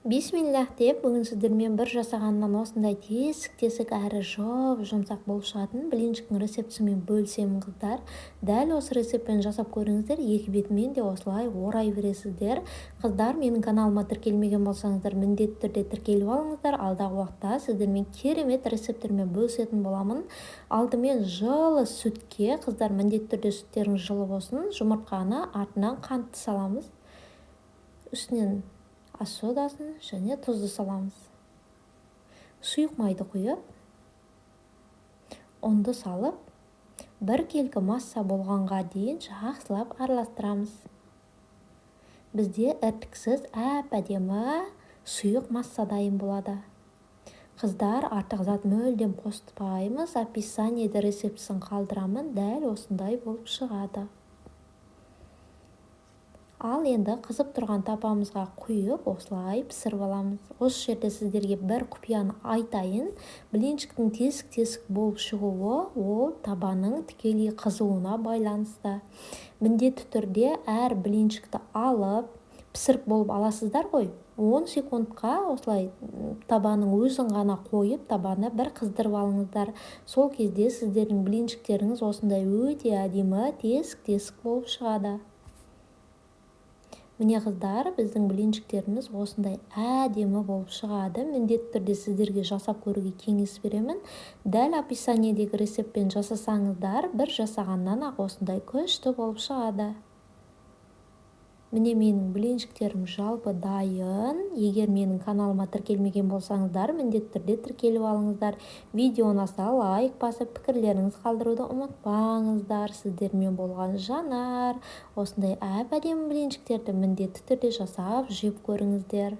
Бисмиллах деп, бүгін сіздермен бір жасағаннан осындай тесік-тесік әрі жұмсақ болып шығатын блинчиктің рецептісімен бөлісемін қыздар. Дәл осы рецептпен жасап көріңіздер, екі бетімен де осылай орай бересіздер. Қыздар, менің каналыма тіркелмеген болсаңыздар, міндетті түрде тіркеліп алыңыздар. Алдағы уақытта сіздермен керемет рецепттермен бөлісетін боламын. Алдымен жылы сүтке, қыздар, міндетті түрде сүттеріңіз жылы болсын. Жұмыртқаны артынан қантты саламыз. Үстінен ас содасын және тұзды саламыз. Сұйық майды құйып, ұнды салып, бір келкі масса болғанға дейін жақсылап араластырамыз. Бізде іртіксіз әп-әдемі сұйық масса дайын болады. Қыздар, артық зат мүлдем қоспаймыз. Описаниеде рецептісін қалдырамын, дәл осындай болып шығады. Ал енді қызып тұрған тапамызға құйып, осылай пісіріп аламыз. Осы жерде сіздерге бір құпияны айтайын. Блинчиктің тесік-тесік болып шығуы, ол табаның тікелей қызуына байланысты. Міндетті түрде әр блинчикті алып, пісіріп болып аласыздар ғой. 10 секундқа осылай табаның өзін ғана қойып, табаны бір қыздырып алыңыздар. Сол кезде сіздердің блинчиктеріңіз осындай өте әдемі тесік-тесік болып шығады. Міне қыздар, біздің блинчиктеріміз осындай әдемі болып шығады. Міндетті түрде сіздерге жасап көруге кеңес беремін. Дәл описаниедегі рецептпен жасасаңыздар, бір жасағаннан ақ осындай күшті болып шығады. Міне менің блинчиктерім жалпы дайын. Егер менің каналыма тіркелмеген болсаңыздар, міндетті түрде тіркеліп алыңыздар. Видео ұнаса лайк басып, пікірлеріңіз қалдыруды ұмытпаңыздар. Сіздермен болған Жанар. Осындай әп-әдемі блинчиктерді міндетті түрде жасап жеп көріңіздер.